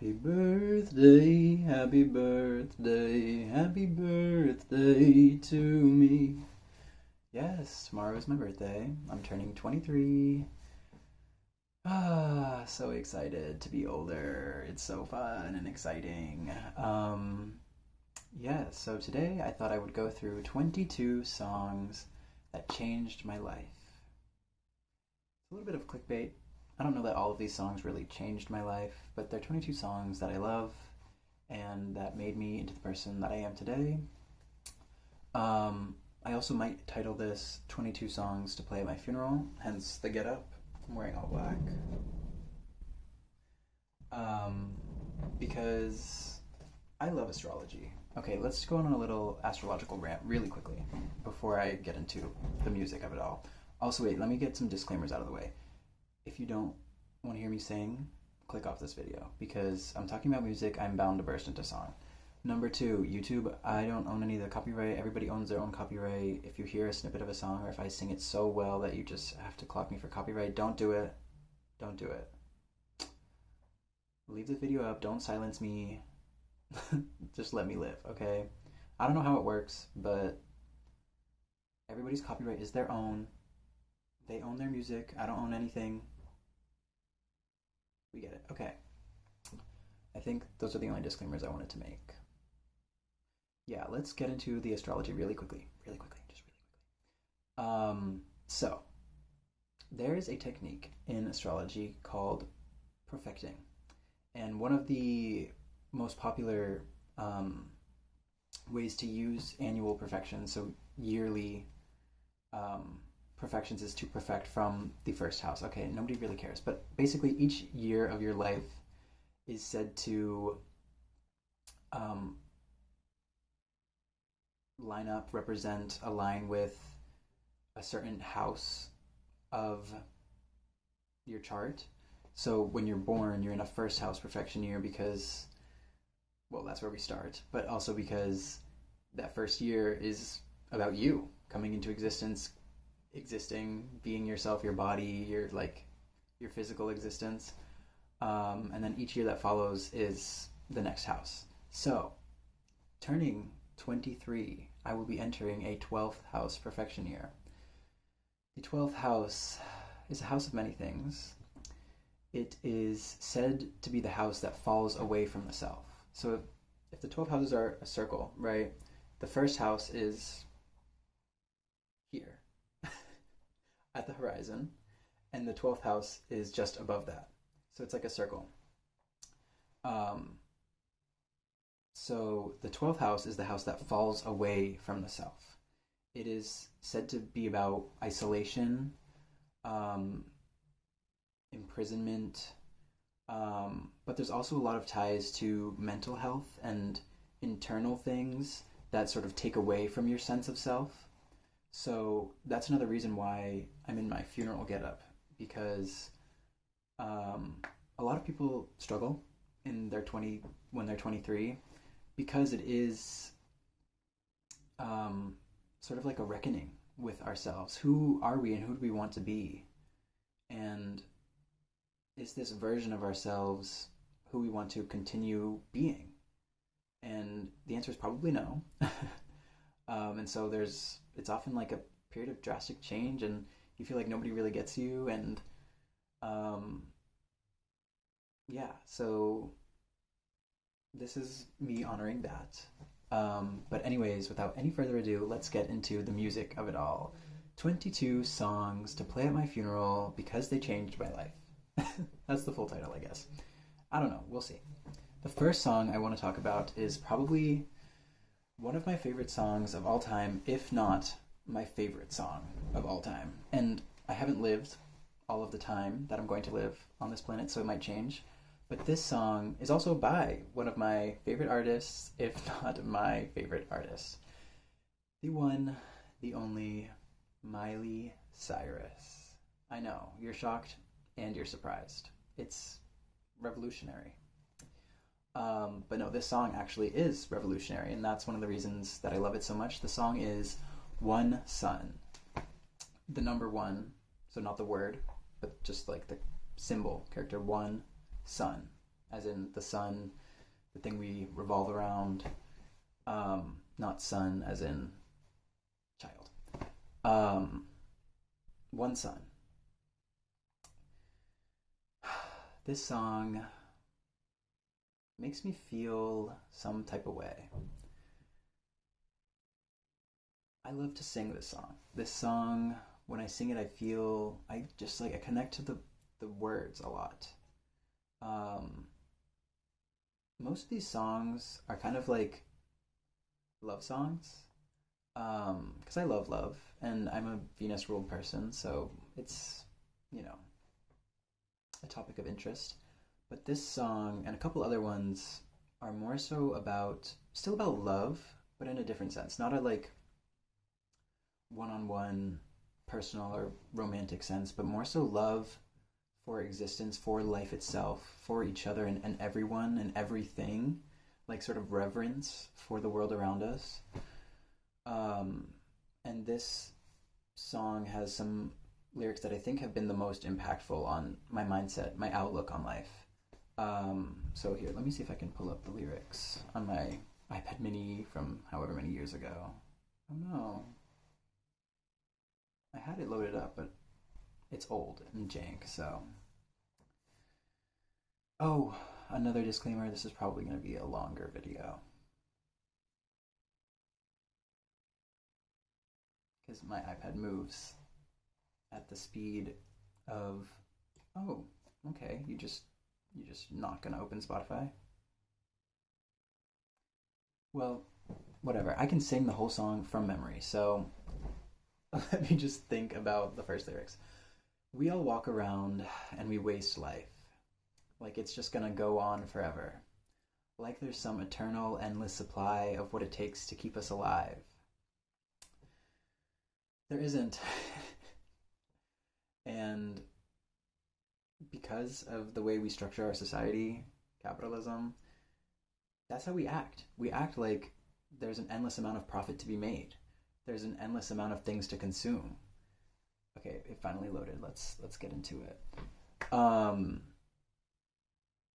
Happy birthday, happy birthday, happy birthday to me. Yes, tomorrow is my birthday. I'm turning 23. So excited to be older. It's so fun and exciting. Yeah, so today I thought I would go through 22 songs that changed my life. It's a little bit of clickbait. I don't know that all of these songs really changed my life, but they're 22 songs that I love and that made me into the person that I am today. I also might title this 22 Songs to Play at My Funeral, hence the get up. I'm wearing all black. Because I love astrology. Okay, let's go on a little astrological rant really quickly before I get into the music of it all. Also, wait, let me get some disclaimers out of the way. If you don't want to hear me sing, click off this video because I'm talking about music, I'm bound to burst into song. Number two, YouTube, I don't own any of the copyright. Everybody owns their own copyright. If you hear a snippet of a song or if I sing it so well that you just have to clock me for copyright, don't do it. Don't do it. Leave the video up. Don't silence me. Just let me live, okay? I don't know how it works, but everybody's copyright is their own. They own their music. I don't own anything. We get it. Okay. I think those are the only disclaimers I wanted to make. Yeah, let's get into the astrology really quickly. Really quickly. Just really quickly. So, there is a technique in astrology called profecting. And one of the most popular ways to use annual perfection, so yearly perfections, is to perfect from the first house. Okay, nobody really cares, but basically each year of your life is said to line up, represent, align with a certain house of your chart. So when you're born, you're in a first house perfection year because, well, that's where we start, but also because that first year is about you coming into existence, existing, being yourself, your body, your physical existence. And then each year that follows is the next house. So, turning 23, I will be entering a 12th house perfection year. The 12th house is a house of many things. It is said to be the house that falls away from the self. So if the 12 houses are a circle, right, the first house is here at the horizon, and the 12th house is just above that. So it's like a circle. So the 12th house is the house that falls away from the self. It is said to be about isolation, imprisonment, but there's also a lot of ties to mental health and internal things that sort of take away from your sense of self. So that's another reason why I'm in my funeral getup, because a lot of people struggle in their when they're 23, because it is sort of like a reckoning with ourselves. Who are we and who do we want to be? And is this version of ourselves who we want to continue being? And the answer is probably no. And so it's often like a period of drastic change, and you feel like nobody really gets you, and yeah, so this is me honoring that. But anyways, without any further ado, let's get into the music of it all. 22 songs to play at my funeral because they changed my life. That's the full title, I guess. I don't know, we'll see. The first song I want to talk about is probably one of my favorite songs of all time, if not my favorite song of all time. And I haven't lived all of the time that I'm going to live on this planet, so it might change. But this song is also by one of my favorite artists, if not my favorite artist. The one, the only, Miley Cyrus. I know, you're shocked and you're surprised. It's revolutionary. But no, this song actually is revolutionary, and that's one of the reasons that I love it so much. The song is One Sun. The number one, so not the word, but just like the symbol, character one, sun. as in the sun, the thing we revolve around, not sun as in child. One sun. This song makes me feel some type of way. I love to sing this song. This song, when I sing it, I just like I connect to the words a lot. Um, Most of these songs are kind of like love songs. Because I love love, and I'm a Venus ruled person, so it's, you know, a topic of interest. But this song and a couple other ones are more so about, still about love, but in a different sense. Not a like one on one personal or romantic sense, but more so love for existence, for life itself, for each other and everyone and everything, like sort of reverence for the world around us. And this song has some lyrics that I think have been the most impactful on my mindset, my outlook on life. So here, let me see if I can pull up the lyrics on my iPad mini from however many years ago. Oh no. I had it loaded up, but it's old and jank, so. Oh, another disclaimer, this is probably going to be a longer video. Because my iPad moves at the speed of, oh, okay, you're just not gonna open Spotify. Well, whatever. I can sing the whole song from memory, so let me just think about the first lyrics. We all walk around and we waste life, like it's just gonna go on forever, like there's some eternal, endless supply of what it takes to keep us alive. There isn't. And because of the way we structure our society, capitalism, that's how we act. We act like there's an endless amount of profit to be made. There's an endless amount of things to consume. Okay, it finally loaded. Let's get into it.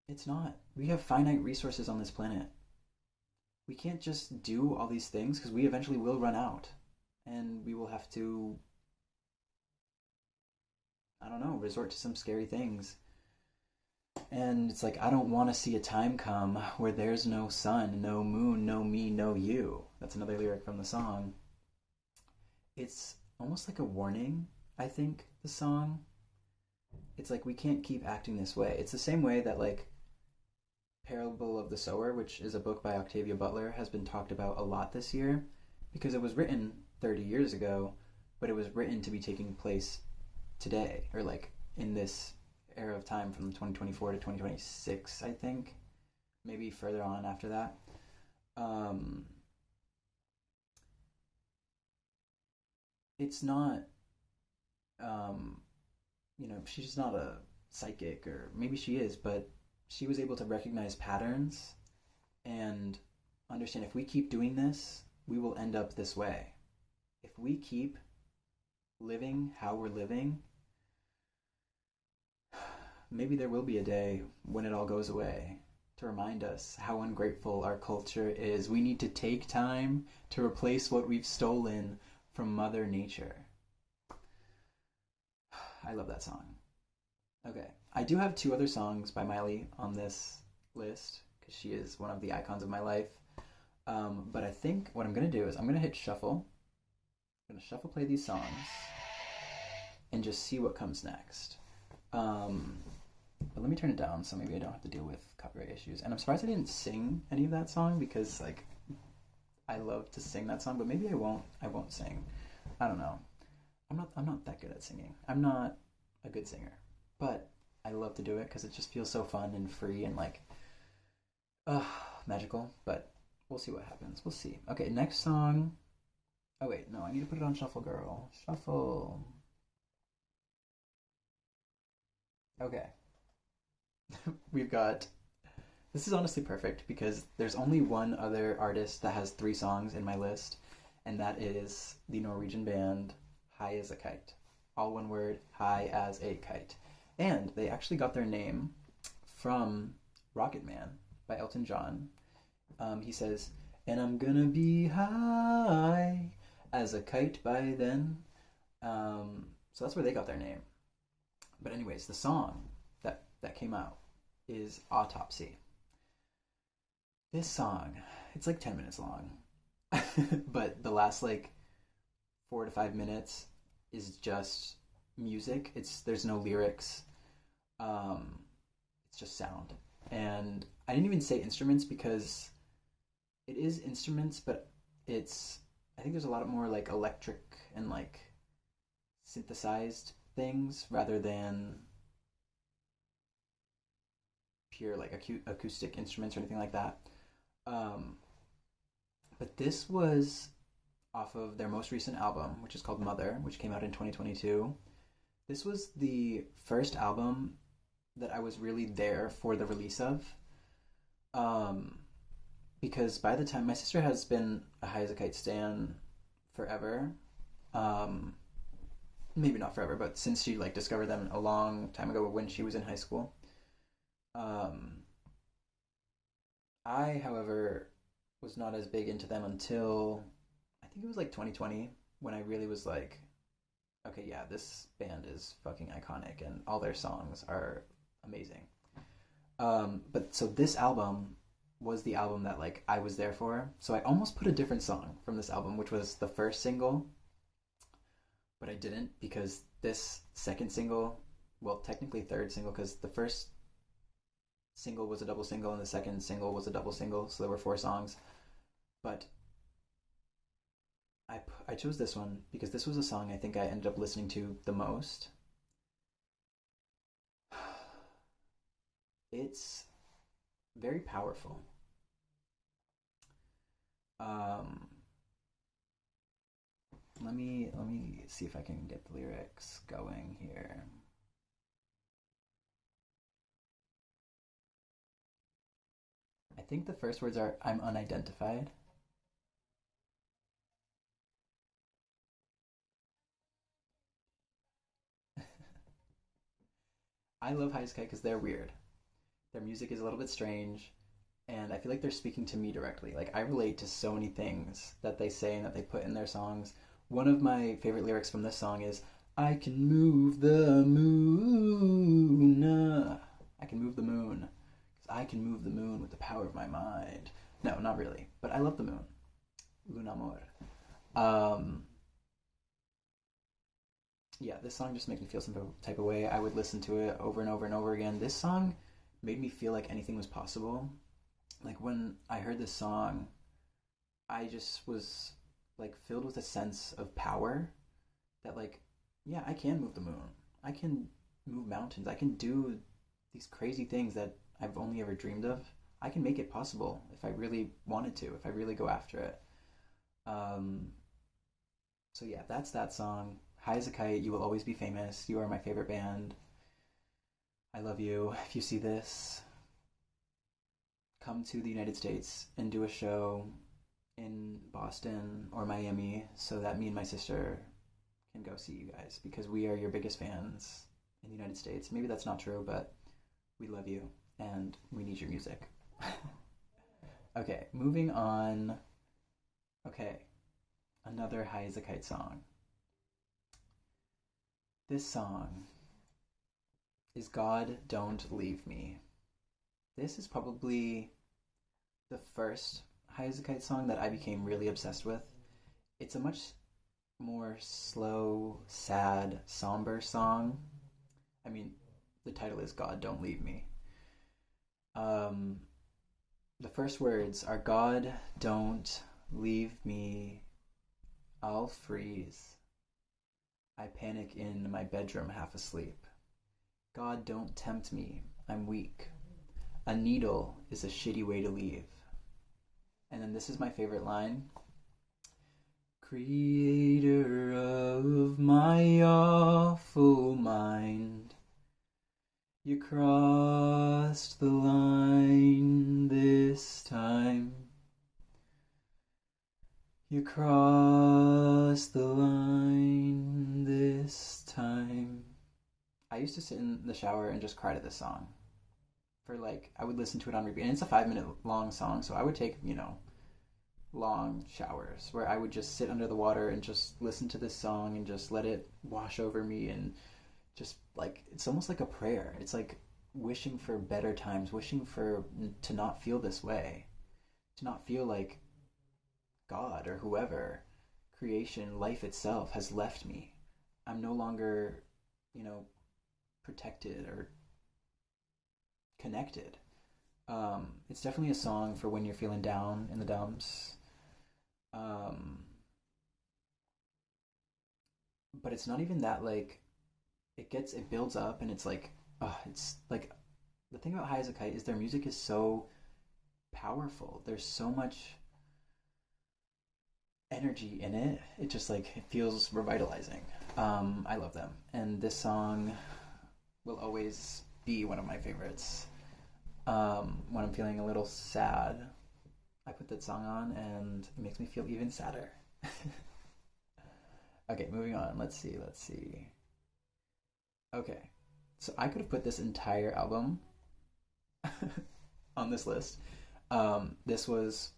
It's not. We have finite resources on this planet. We can't just do all these things because we eventually will run out. And we will have to, I don't know, resort to some scary things. And it's like, I don't want to see a time come where there's no sun, no moon, no me, no you. That's another lyric from the song. It's almost like a warning, I think, the song. It's like, we can't keep acting this way. It's the same way that, like, Parable of the Sower, which is a book by Octavia Butler, has been talked about a lot this year because it was written 30 years ago, but it was written to be taking place today, or like in this era of time from 2024 to 2026, I think. Maybe further on after that. It's not, she's not a psychic, or maybe she is, but she was able to recognize patterns and understand if we keep doing this, we will end up this way. If we keep living how we're living, maybe there will be a day when it all goes away to remind us how ungrateful our culture is. We need to take time to replace what we've stolen from Mother Nature. I love that song. Okay, I do have 2 other songs by Miley on this list because she is one of the icons of my life. But I think what I'm going to do is I'm going to hit shuffle. I'm going to shuffle play these songs and just see what comes next. But let me turn it down so maybe I don't have to deal with copyright issues. And I'm surprised I didn't sing any of that song because, like, I love to sing that song, but maybe I won't sing. I don't know. I'm not that good at singing. I'm not a good singer, but I love to do it because it just feels so fun and free and like magical. But we'll see what happens. We'll see. Okay, next song. Oh wait, no, I need to put it on shuffle, girl. Shuffle. Okay. We've got, this is honestly perfect because there's only one other artist that has 3 songs in my list, and that is the Norwegian band High as a Kite. All one word, High as a Kite. And they actually got their name from Rocket Man by Elton John. He says, and I'm gonna be high as a kite by then. So that's where they got their name. But anyways, the song that came out is Autopsy. This song, it's like 10 minutes long. But the last like 4 to 5 minutes is just music. There's no lyrics. It's just sound. And I didn't even say instruments because it is instruments, but I think there's a lot more like electric and like synthesized things rather than pure like acoustic instruments or anything like that. But this was off of their most recent album, which is called Mother, which came out in 2022. This was the first album that I was really there for the release of. Because by the time my sister has been a High as a Kite stan forever, maybe not forever, but since she like discovered them a long time ago when she was in high school. I, however, was not as big into them until I think it was like 2020 when I really was like, okay, yeah, this band is fucking iconic and all their songs are amazing. But so this album was the album that like I was there for. So I almost put a different song from this album, which was the first single, but I didn't because this second single, well, technically third single, because the first single was a double single and the second single was a double single, so there were 4 songs. But I chose this one because this was a song I think I ended up listening to the most. It's very powerful. Let me see if I can get the lyrics going here. I think the first words are I'm unidentified. I love High Sky because they're weird. Their music is a little bit strange, and I feel like they're speaking to me directly. Like, I relate to so many things that they say and that they put in their songs. One of my favorite lyrics from this song is, I can move the moon. I can move the moon. Because I can move the moon with the power of my mind. No, not really. But I love the moon. Lunamor. Yeah, this song just makes me feel some type of way. I would listen to it over and over and over again. This song made me feel like anything was possible. Like when I heard this song, I just was like filled with a sense of power that like, yeah, I can move the moon. I can move mountains. I can do these crazy things that I've only ever dreamed of. I can make it possible if I really wanted to, if I really go after it. So yeah, that's that song. High as a Kite, you will always be famous. You are my favorite band. I love you. If you see this, come to the United States and do a show in Boston or Miami so that me and my sister can go see you guys because we are your biggest fans in the United States. Maybe that's not true, but we love you and we need your music. Okay, moving on. Okay, another High as a Kite song. This song is God Don't Leave Me. This is probably the first High as a Kite song that I became really obsessed with. It's a much more slow, sad, somber song. I mean, the title is God Don't Leave Me. The first words are God don't leave me, I'll freeze. I panic in my bedroom half asleep. God don't tempt me, I'm weak. A needle is a shitty way to leave. And then this is my favorite line. Creator of my awful mind, you crossed the line this time. You crossed the line this time. I used to sit in the shower and just cry to this song. for like I would listen to it on repeat. And it's a 5 minute long song, so I would take, long showers where I would just sit under the water and just listen to this song and just let it wash over me, and just like it's almost like a prayer. It's like wishing for better times, wishing for to not feel this way, to not feel like God or whoever, creation, life itself has left me. I'm no longer, you know, protected or connected. It's definitely a song for when you're feeling down in the dumps. Um, but it's not even that like it builds up and it's like it's like the thing about High as a Kite is their music is so powerful. There's so much energy in it. It just like it feels revitalizing. I love them, and this song will always be one of my favorites. When I'm feeling a little sad, I put that song on, and it makes me feel even sadder. Okay, moving on. Let's see. Let's see. Okay, so I could have put this entire album on this list. This was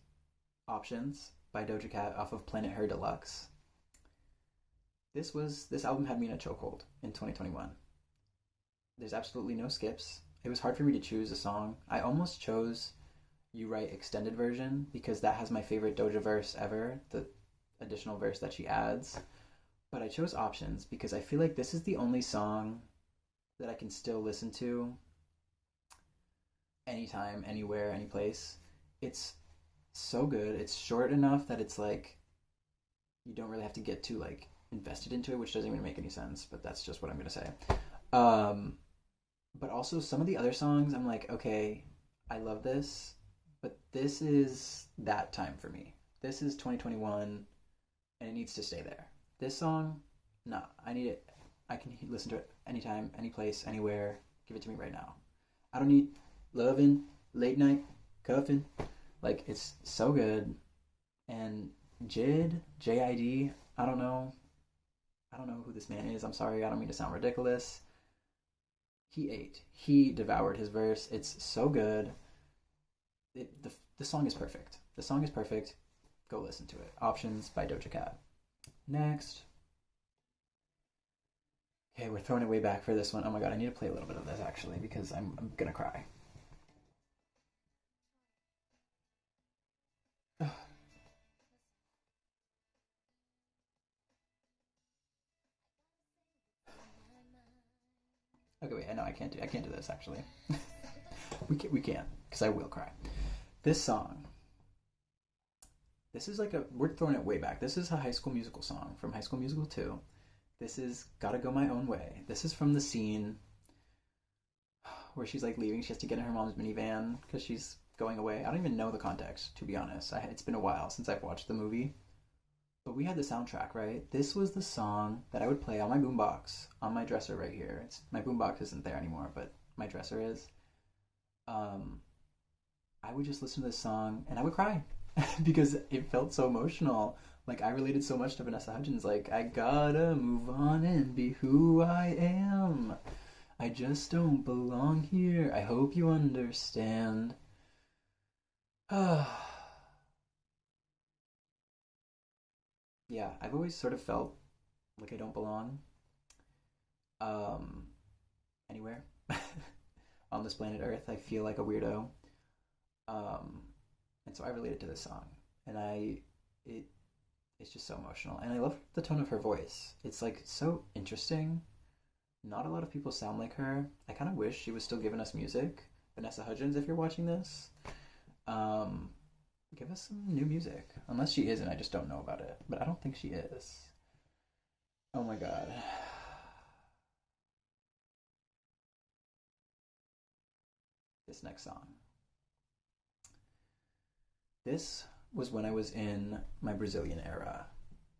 Options by Doja Cat off of Planet Her Deluxe. This album had me in a chokehold in 2021. There's absolutely no skips. It was hard for me to choose a song. I almost chose You Right extended version because that has my favorite Doja verse ever, the additional verse that she adds. But I chose Options because I feel like this is the only song that I can still listen to anytime, anywhere, any place. It's so good. It's short enough that it's like you don't really have to get too like invested into it, which doesn't even make any sense, but that's just what I'm gonna say. Um, but also some of the other songs, I'm like, okay, I love this, but this is that time for me. This is 2021, and it needs to stay there. This song, nah, I need it. I can listen to it anytime, any place, anywhere. Give it to me right now. I don't need loving, late night, cuffing. Like, it's so good. And JID, I don't know. I don't know who this man is. I'm sorry, I don't mean to sound ridiculous. He ate. He devoured his verse. It's so good. The song is perfect. The song is perfect. Go listen to it. Options by Doja Cat. Next. Okay, we're throwing it way back for this one. Oh my god, I need to play a little bit of this actually because I'm gonna cry. Okay, wait. I know I can't do this actually. We can't because I will cry. This song. This is like we're throwing it way back. This is a High School Musical song from High School Musical 2. This is Gotta Go My Own Way. This is from the scene where she's like leaving. She has to get in her mom's minivan because she's going away. I don't even know the context, to be honest. It's been a while since I've watched the movie. But we had the soundtrack, right? This was the song that I would play on my boombox on my dresser right here. My boombox isn't there anymore, but my dresser is. I would just listen to this song and I would cry because it felt so emotional. Like I related so much to Vanessa Hudgens. Like I gotta move on and be who I am. I just don't belong here. I hope you understand. Yeah, I've always sort of felt like I don't belong um, anywhere on this planet Earth. I feel like a weirdo, um, and so I related to this song, and it it's just so emotional, and I love the tone of her voice. It's like so interesting. Not a lot of people sound like her. I kind of wish she was still giving us music. Vanessa Hudgens, if you're watching this, um, give us some new music. Unless she is, and I just don't know about it. But I don't think she is. Oh my god. This next song. This was when I was in my Brazilian era.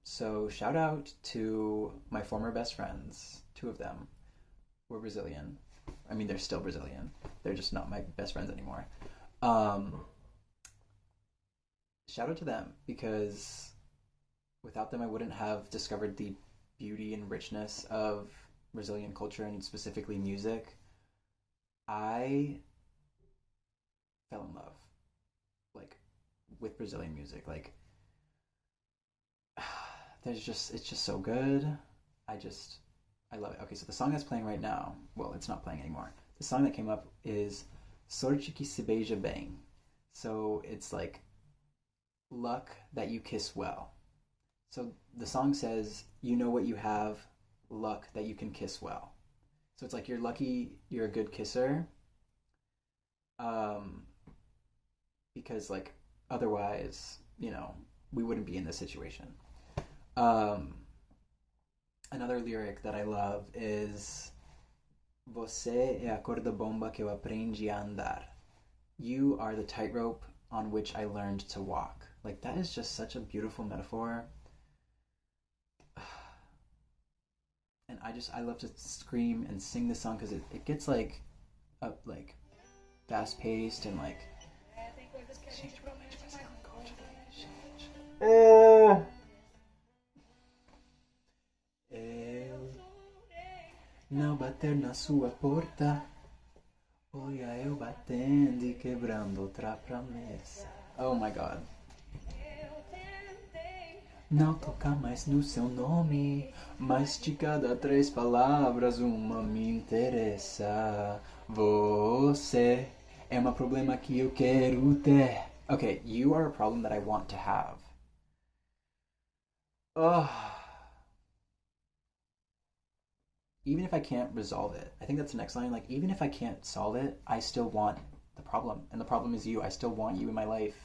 So shout out to my former best friends. Two of them were Brazilian. I mean, they're still Brazilian. They're just not my best friends anymore. Um, Shout out to them because without them, I wouldn't have discovered the beauty and richness of Brazilian culture and specifically music. I fell in love, like, with Brazilian music. Like, it's just so good. I just, I love it. Okay, so the song that's playing right now, well, it's not playing anymore. The song that came up is Sorte que se beija bem. So it's like luck that you kiss well. So the song says, you know what you have, luck that you can kiss well. So it's like you're lucky you're a good kisser, um, because like otherwise, we wouldn't be in this situation. Um, Another lyric that I love is Você é a corda bomba que eu aprendi a andar. You are the tightrope on which I learned to walk. Like, that is just such a beautiful metaphor. And I love to scream and sing this song because it gets like up, like fast paced and like. Eu não bater na sua porta. Olha eu batendo e quebrando outra promessa. Oh my god. Não tocar mais no seu nome, mas de cada 3 palavras uma me interessa. Você é um problema que eu quero ter. Okay, you are a problem that I want to have. Ugh. Even if I can't resolve it, I think that's the next line. Like, even if I can't solve it, I still want the problem. And the problem is you. I still want you in my life,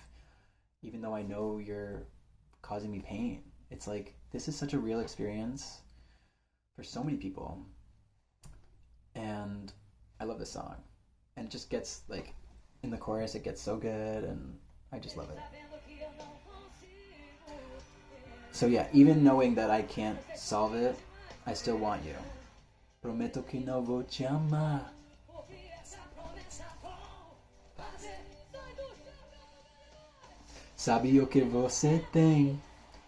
even though I know you're causing me pain. It's like, this is such a real experience for so many people. And I love this song. And it just gets, like, in the chorus, it gets so good, and I just love it. So yeah, even knowing that I can't solve it, I still want you. Prometo que não vou te amar. Sabe o que você tem?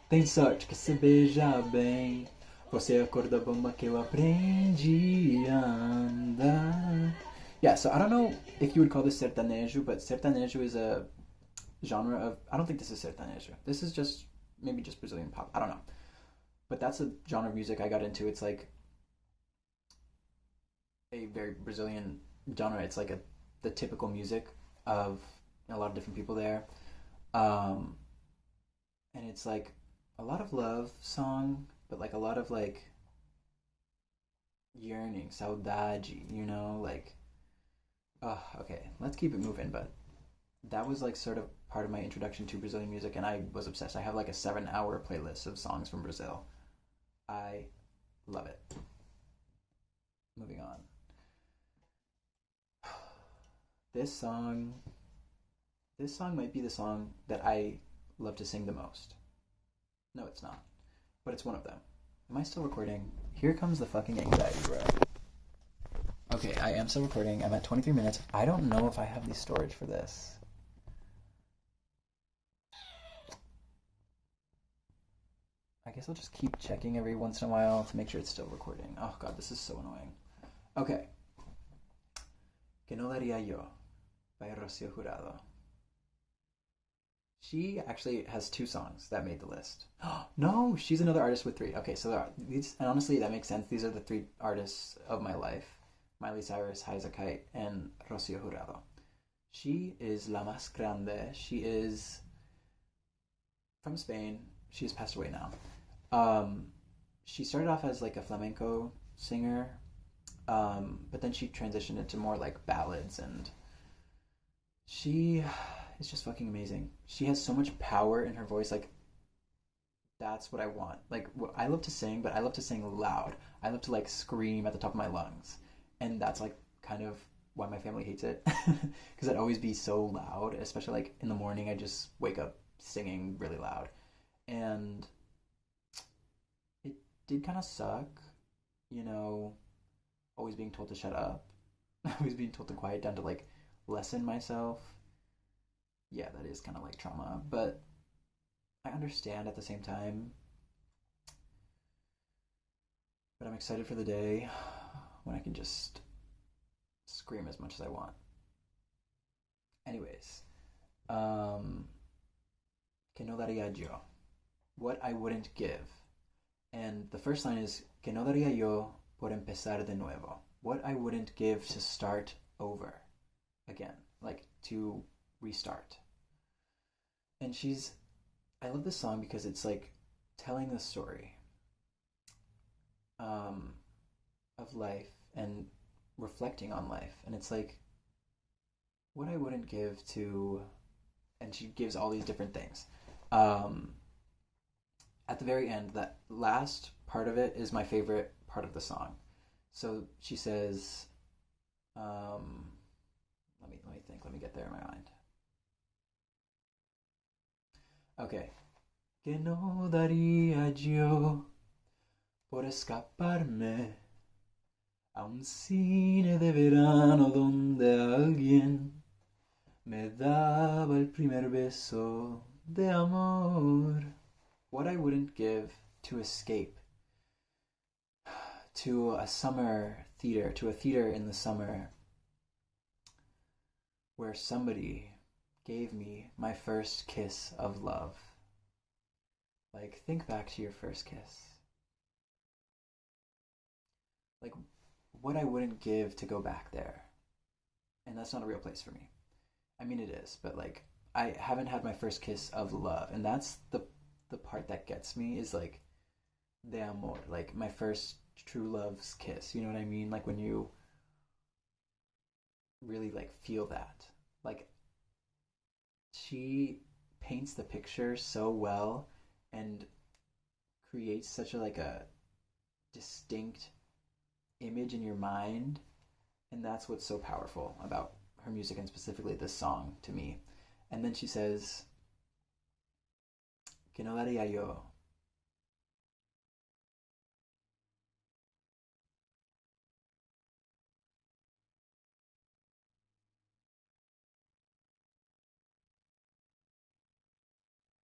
Tem sorte que se beija bem. Você é a cor da bomba que eu aprendi a andar. Yeah, so I don't know if you would call this sertanejo, but sertanejo is a genre of... I don't think this is sertanejo. This is just, maybe just Brazilian pop. I don't know. But that's a genre of music I got into. It's like a very Brazilian genre. It's like the typical music of a lot of different people there. And it's like a lot of love song, but like a lot of like yearning, saudade, like, okay, let's keep it moving. But that was like sort of part of my introduction to Brazilian music, and I was obsessed. I have like a 7-hour playlist of songs from Brazil. I love it. Moving on. This song might be the song that I love to sing the most. No, it's not. But it's one of them. Am I still recording? Here comes the fucking anxiety, bro. Okay, I am still recording. I'm at 23 minutes. I don't know if I have the storage for this. I guess I'll just keep checking every once in a while to make sure it's still recording. Oh god, this is so annoying. Okay. Que no daría yo by Rocío Jurado. She actually has 2 songs that made the list. No, she's another artist with 3. Okay, so these, and honestly, that makes sense. These are the 3 artists of my life: Miley Cyrus, Haiza Kite, and Rocío Jurado. She is la más grande. She is from Spain. She has passed away now. She started off as like a flamenco singer, but then she transitioned into more like ballads, and she is just fucking amazing. She has so much power in her voice. Like, that's what I want. Like, I love to sing, but I love to sing loud. I love to like scream at the top of my lungs, and that's like kind of why my family hates it, because I'd always be so loud, especially like in the morning. I just wake up singing really loud, and it did kind of suck, always being told to shut up, always being told to quiet down, to like lessen myself. Yeah, that is kind of like trauma, but I understand at the same time. But I'm excited for the day when I can just scream as much as I want. Anyways, um, que no daría yo? What I wouldn't give. And the first line is que no daría yo por empezar de nuevo. What I wouldn't give to start over again, like to restart. And I love this song because it's like telling the story um, of life and reflecting on life. And it's like what I wouldn't give to, and she gives all these different things. Um, at the very end, that last part of it is my favorite part of the song. So she says, um, let me think. Let me get there in my mind. Okay. Que no daría yo por escaparme a un cine de verano donde alguien me daba el primer beso de amor. What I wouldn't give to escape to a summer theater, to a theater in the summer where somebody gave me my first kiss of love. Like, think back to your first kiss. Like, what I wouldn't give to go back there. And that's not a real place for me. I mean, it is, but like, I haven't had my first kiss of love. And that's the part that gets me is like, de amor, like my first true love's kiss. You know what I mean? Like when you really like feel that. Like she paints the picture so well and creates such a like a distinct image in your mind, and that's what's so powerful about her music and specifically this song to me. And then she says, "Que no daría yo."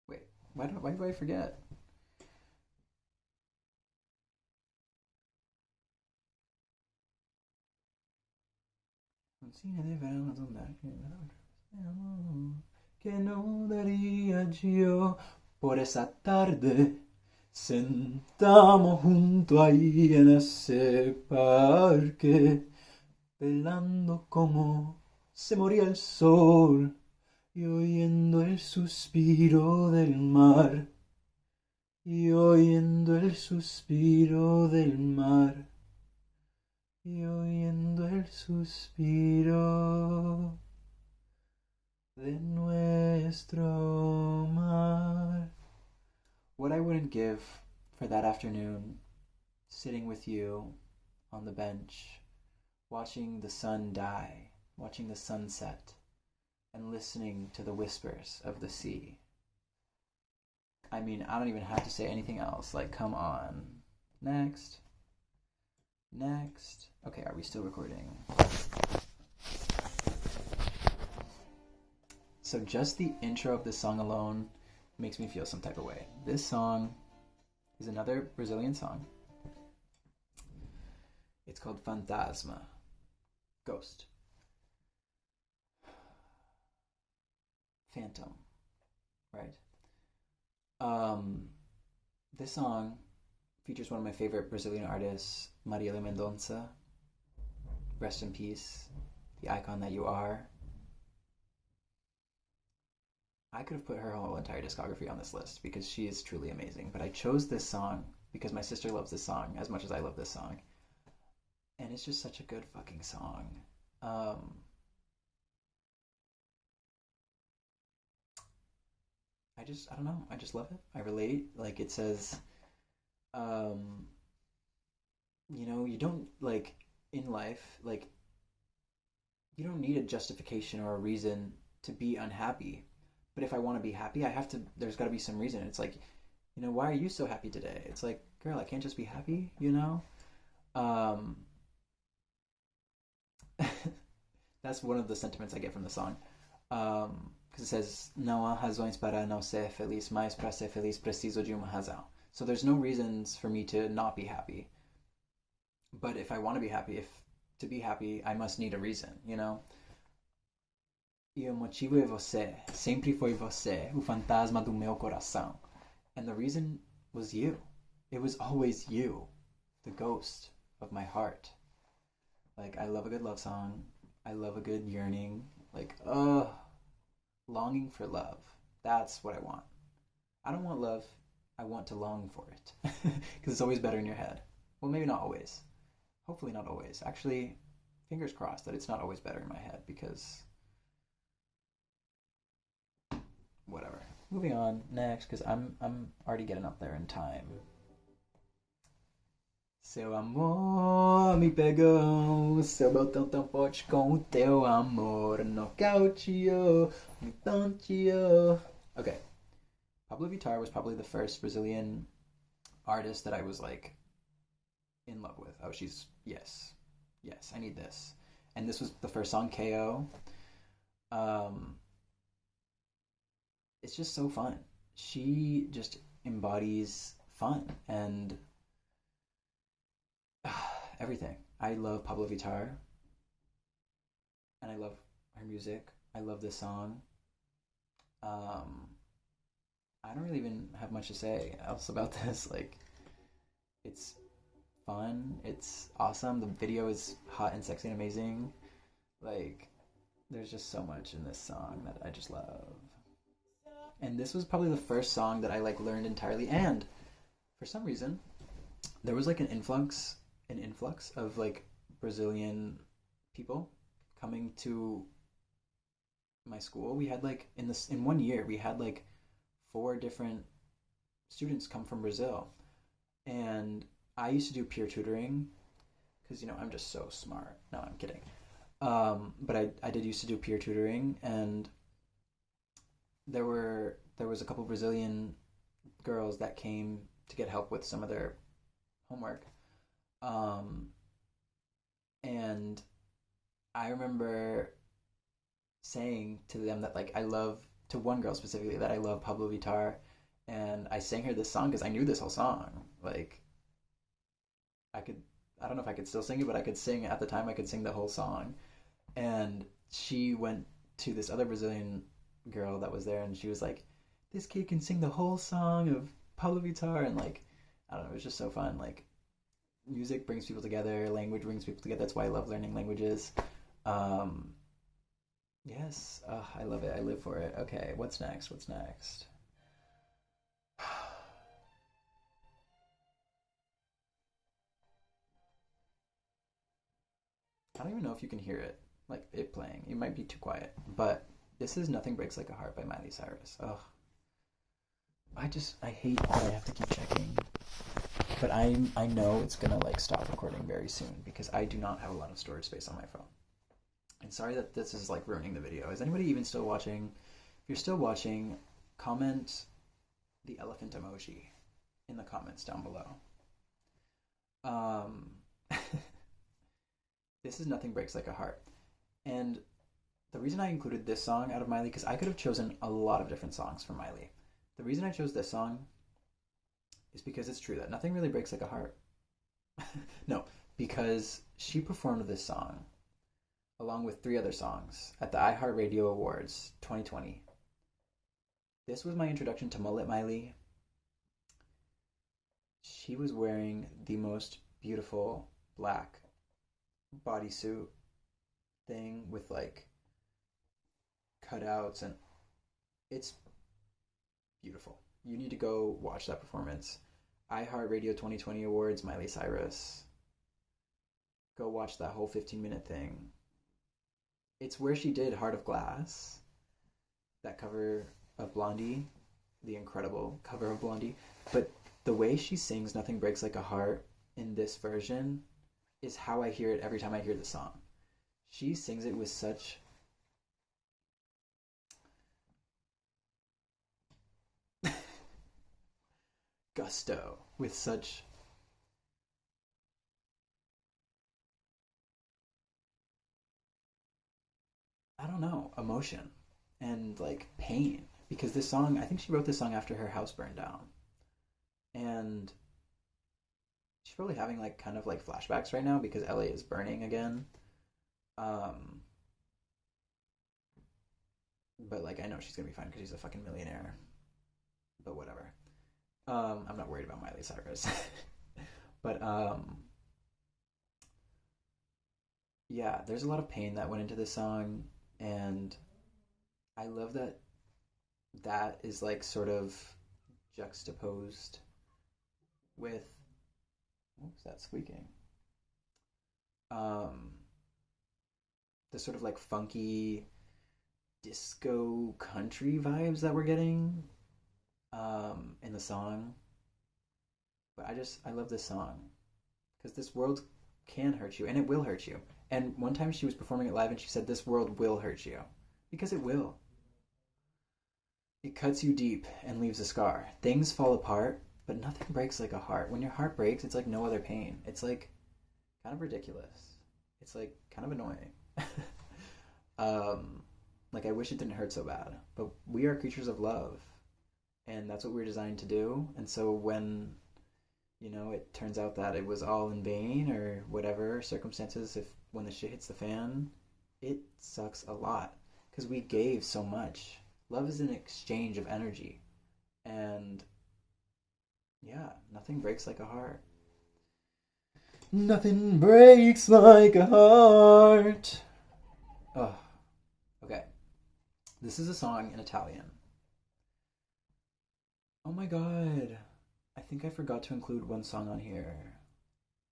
Wait, why do I forget? Un cine de verano donde que no daría yo por esa tarde. Sentamos junto ahí en ese parque, velando como se moría el sol y oyendo el suspiro del mar, y oyendo el suspiro del mar, y oyendo el suspiro de nuestro mar. What I wouldn't give for that afternoon, sitting with you on the bench, watching the sun die, watching the sunset, and listening to the whispers of the sea. I mean, I don't even have to say anything else. Like, come on. Next. Next. Okay, are we still recording? So just the intro of this song alone makes me feel some type of way. This song is another Brazilian song. It's called Fantasma. Ghost. Phantom. Right? This song features one of my favorite Brazilian artists, Mariela Mendonça. Rest in peace, the icon that you are. I could have put her whole entire discography on this list because she is truly amazing. But I chose this song because my sister loves this song as much as I love this song. And it's just such a good fucking song. I don't know. I just love it. I relate. Like it says, um, you don't like in life, like you don't need a justification or a reason to be unhappy. But if I want to be happy, I have to. There's got to be some reason. It's like, why are you so happy today? It's like, girl, I can't just be happy. Um, that's one of the sentiments I get from the song. Because it says, não há razões para não ser feliz, mas para ser feliz preciso de uma razão. So there's no reasons for me to not be happy. But if I want to be happy, if to be happy, I must need a reason, E o motivo é você. Sempre foi você, o fantasma do meu coração. And the reason was you. It was always you, the ghost of my heart. Like, I love a good love song. I love a good yearning. Like, longing for love. That's what I want. I don't want love. I want to long for it. Because it's always better in your head. Well, maybe not always. Hopefully, not always. Actually, fingers crossed that it's not always better in my head because whatever. Moving on next because I'm already getting up there in time. Seu amor me pegou, seu botão tão forte com o teu amor nocauteou, me tonteou. Okay, Pablo Vittar was probably the first Brazilian artist that I was like in love with. Oh, she's yes, yes, I need this. And this was the first song, KO. Um, it's just so fun. She just embodies fun and everything. I love Pablo Vittar and I love her music. I love this song. Um, I don't really even have much to say else about this. Like, it's fun. It's awesome. The video is hot and sexy and amazing. Like, there's just so much in this song that I just love. And this was probably the first song that I like learned entirely. And for some reason, there was like an influx of like Brazilian people coming to my school. We had like in 1 year we had like four different students come from Brazil, and I used to do peer tutoring because I'm just so smart. No, I'm kidding. But I did used to do peer tutoring, and there was a couple Brazilian girls that came to get help with some of their homework. Um, and I remember saying to them that like I love to one girl specifically that I love Pablo Vittar, and I sang her this song because I knew this whole song. Like I could, I don't know if I could still sing it, but I could sing at the time. I could sing the whole song, and she went to this other Brazilian girl that was there, and she was like, "This kid can sing the whole song of Pablo Vittar," and like I don't know, it was just so fun. Like music brings people together, language brings people together. That's why I love learning languages. Um, yes, I love it. I live for it. Okay, what's next? What's next? I don't even know if you can hear it, like it playing. It might be too quiet, but this is "Nothing Breaks Like a Heart" by Miley Cyrus. Ugh, I hate that I have to keep checking, but I know it's gonna like stop recording very soon because I do not have a lot of storage space on my phone. And sorry that this is like ruining the video. Is anybody even still watching? If you're still watching, comment the elephant emoji in the comments down below. Um, this is "Nothing Breaks Like a Heart," and the reason I included this song out of Miley, because I could have chosen a lot of different songs from Miley. The reason I chose this song is because it's true that nothing really breaks like a heart. No, because she performed this song along with three other songs at the iHeartRadio Awards 2020. This was my introduction to Mullet Miley. She was wearing the most beautiful black bodysuit thing with like cutouts, and it's beautiful. You need to go watch that performance. iHeartRadio 2020 Awards, Miley Cyrus. Go watch that whole 15-minute thing. It's where she did Heart of Glass, that cover of Blondie, the incredible cover of Blondie. But the way she sings "Nothing Breaks Like a Heart" in this version is how I hear it every time I hear the song. She sings it with such gusto, with such I don't know, emotion and like pain. Because this song, I think she wrote this song after her house burned down. And she's probably having like kind of like flashbacks right now because LA is burning again. Um, but like I know she's gonna be fine because she's a fucking millionaire. But whatever. I'm not worried about Miley Cyrus. But yeah, there's a lot of pain that went into this song, and I love that that is like sort of juxtaposed with what was that squeaking? Um, the sort of like funky disco country vibes that we're getting in the song. But I love this song because this world can hurt you and it will hurt you. And one time she was performing it live and she said, "This world will hurt you," because it will. It cuts you deep and leaves a scar. Things fall apart, but nothing breaks like a heart. When your heart breaks, it's like no other pain. It's like kind of ridiculous. It's like kind of annoying. um, like I wish it didn't hurt so bad, but we are creatures of love, and that's what we're designed to do. And so when it turns out that it was all in vain or whatever circumstances, if when the shit hits the fan, it sucks a lot because we gave so much. Love is an exchange of energy, and yeah, nothing breaks like a heart. Nothing breaks like a heart. Oh, okay. This is a song in Italian. Oh my god. I think I forgot to include one song on here.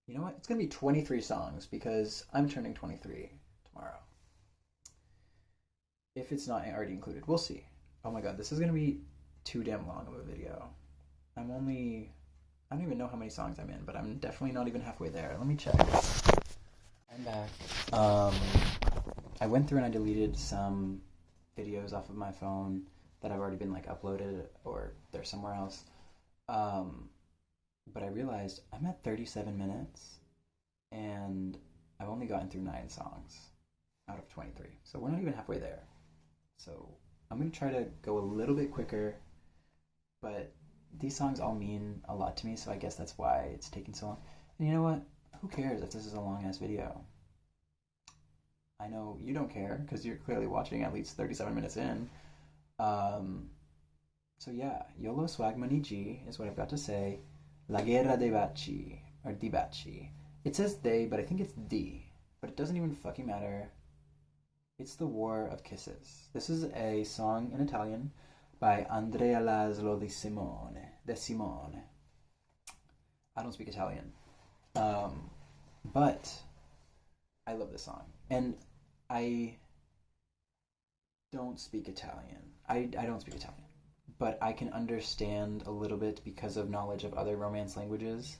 You know what? It's going to be 23 songs because I'm turning 23 tomorrow. If it's not already included, we'll see. Oh my god, this is going to be too damn long of a video. I don't even know how many songs I'm in, but I'm definitely not even halfway there. Let me check. I'm back. I went through and I deleted some videos off of my phone that have already been like uploaded or they're somewhere else. But I realized I'm at 37 minutes and I've only gotten through 9 songs out of 23. So we're not even halfway there. So I'm going to try to go a little bit quicker, but these songs all mean a lot to me, so I guess that's why it's taking so long. And you know what? Who cares if this is a long ass video? I know you don't care because you're clearly watching at least 37 minutes in. So yeah, YOLO Swag Money G is what I've got to say. La guerra dei baci, or di baci. It says they, but I think it's di. But it doesn't even fucking matter. It's the War of Kisses. This is a song in Italian by Andrea Laszlo di Simone. De Simone. I don't speak Italian. But I love this song. And I don't speak Italian. I don't speak Italian. But I can understand a little bit because of knowledge of other Romance languages.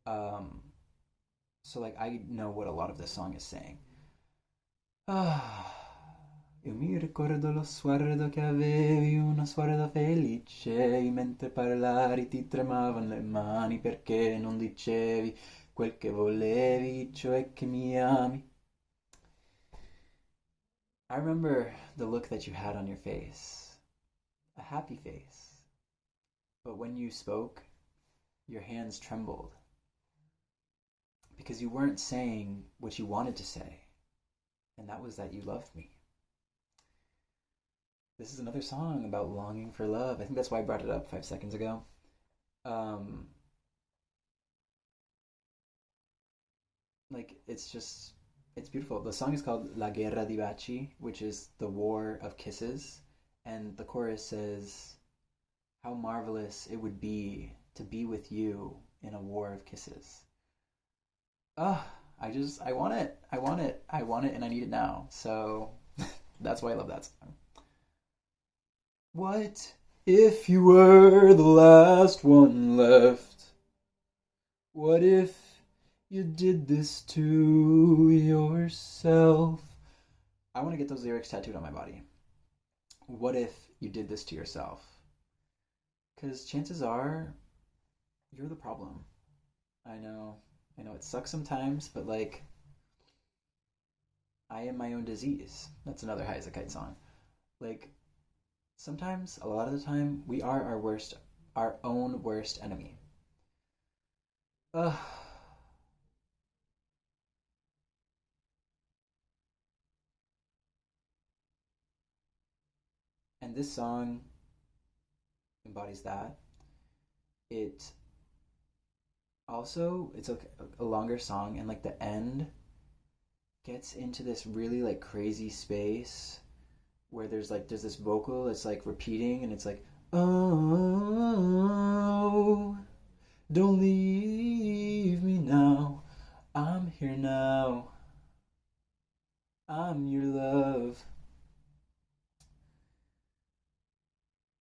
So like I know what a lot of this song is saying. Io mi ricordo lo sguardo che avevi, uno sguardo felice, e mentre parlari ti tremavano le mani perché non dicevi quel che volevi, cioè che mi ami. I remember the look that you had on your face, a happy face. But when you spoke, your hands trembled because you weren't saying what you wanted to say, and that was that you loved me. This is another song about longing for love. I think that's why I brought it up 5 seconds ago. Um, like it's beautiful. The song is called La Guerra di Baci, which is the War of Kisses, and the chorus says, "How marvelous it would be to be with you in a war of kisses." Ah, I want it. I want it. I want it, and I need it now. So that's why I love that song. What if you were the last one left? What if you did this to yourself? I want to get those lyrics tattooed on my body. What if you did this to yourself? Because chances are you're the problem. I know it sucks sometimes, but like, I am my own disease. That's another High as a Kite song. Like, sometimes, a lot of the time, we are our own worst enemy. Ugh. And this song embodies that. It also it's a longer song, and like the end gets into this really like crazy space where there's this vocal that's like repeating, and it's like, oh, don't leave me now, I'm here now, I'm your love.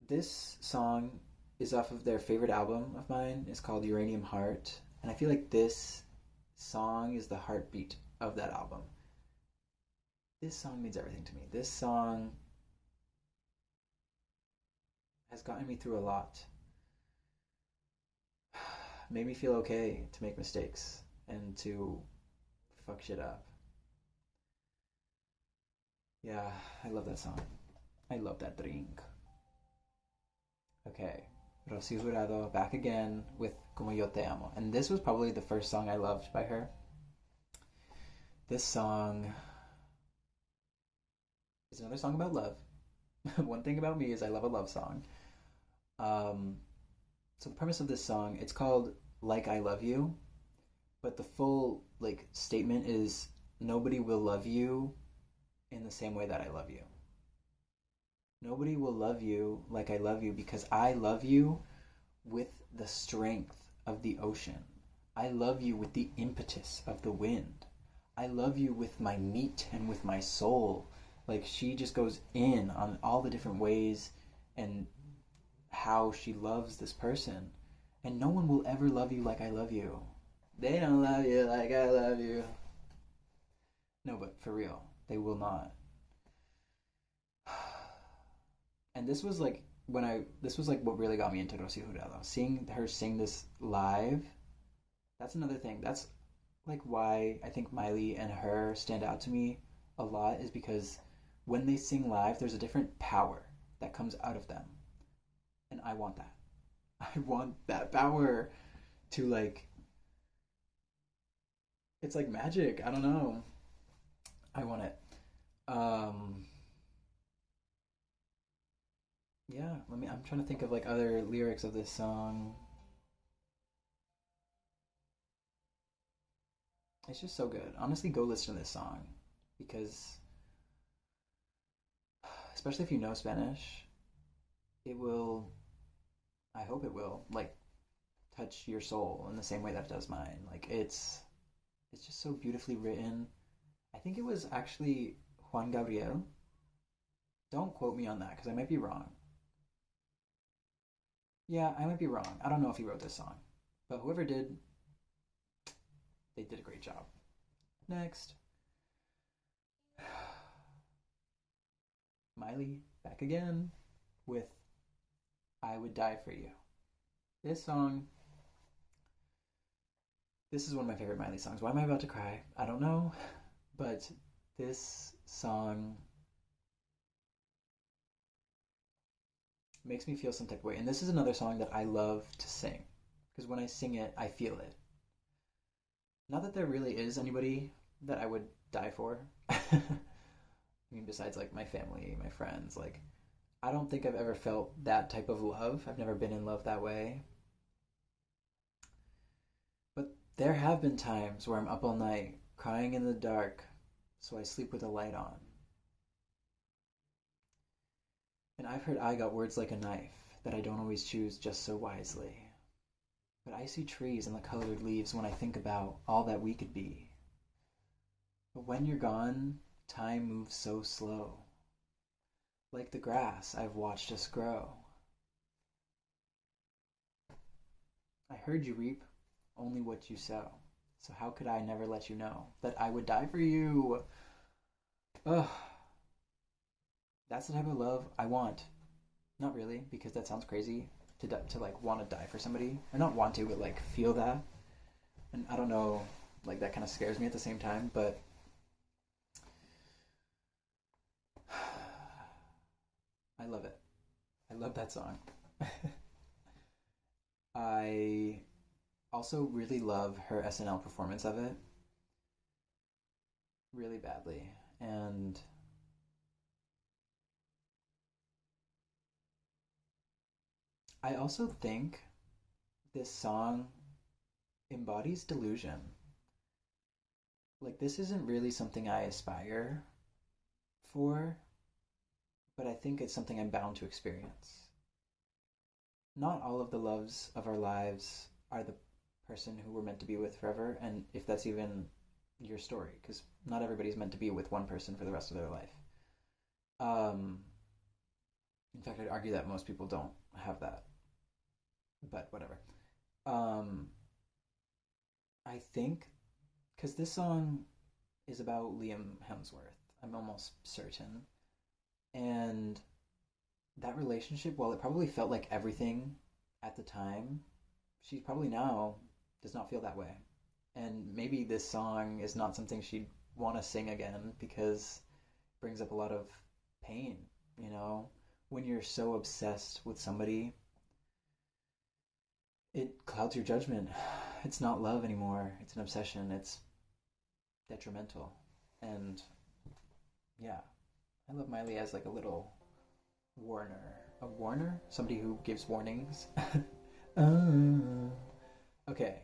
This song is off of their favorite album of mine. It's called Uranium Heart, and I feel like this song is the heartbeat of that album. This song means everything to me. This song has gotten me through a lot. Made me feel okay to make mistakes and to fuck shit up. Yeah, I love that song. I love that drink. Okay, Rosy Jurado back again with Como Yo Te Amo. And this was probably the first song I loved by her. This song is another song about love. One thing about me is I love a love song. Um, so the premise of this song, it's called Like I Love You, but the full like statement is nobody will love you in the same way that I love you. Nobody will love you like I love you because I love you with the strength of the ocean. I love you with the impetus of the wind. I love you with my meat and with my soul. Like she just goes in on all the different ways and how she loves this person. And no one will ever love you like I love you. They don't love you like I love you. No, but for real, they will not. And this was like what really got me into Rosy Jurado. Seeing her sing this live, that's another thing. That's like why I think Miley and her stand out to me a lot, is because when they sing live, there's a different power that comes out of them. And I want that. I want that power to like, it's like magic. I don't know. I want it. Um, yeah, I'm trying to think of like other lyrics of this song. It's just so good. Honestly, go listen to this song because, especially if you know Spanish, it will, I hope it will, like touch your soul in the same way that it does mine. Like it's just so beautifully written. I think it was actually Juan Gabriel. Don't quote me on that because I might be wrong. Yeah, I might be wrong. I don't know if he wrote this song, but whoever did, they did a great job. Next, Miley back again with I Would Die for You. This song, this is one of my favorite Miley songs. Why am I about to cry? I don't know, but this song makes me feel some type of way. And this is another song that I love to sing because when I sing it, I feel it. Not that there really is anybody that I would die for. I mean, besides like my family, my friends, like I don't think I've ever felt that type of love. I've never been in love that way. But there have been times where I'm up all night crying in the dark, so I sleep with a light on. And I've heard I got words like a knife that I don't always choose just so wisely. But I see trees and the colored leaves when I think about all that we could be. But when you're gone, time moves so slow. Like the grass I've watched us grow. I heard you reap only what you sow. So how could I never let you know that I would die for you? Ugh. That's the type of love I want. Not really, because that sounds crazy to like want to die for somebody. Or not want to, but like feel that. And I don't know, like that kind of scares me at the same time, but I love it. I love that song. I also really love her SNL performance of it. Really badly. And I also think this song embodies delusion. Like, this isn't really something I aspire for, but I think it's something I'm bound to experience. Not all of the loves of our lives are the person who we're meant to be with forever, and if that's even your story, because not everybody's meant to be with one person for the rest of their life. Um, in fact, I'd argue that most people don't have that, but whatever. Um, I think because this song is about Liam Hemsworth, I'm almost certain, and that relationship, while it probably felt like everything at the time, she probably now does not feel that way. And maybe this song is not something she'd want to sing again because it brings up a lot of pain, you know? When you're so obsessed with somebody, it clouds your judgment. It's not love anymore, it's an obsession, it's detrimental. And yeah, I love Miley as like a little warner. A warner? Somebody who gives warnings. uh, okay,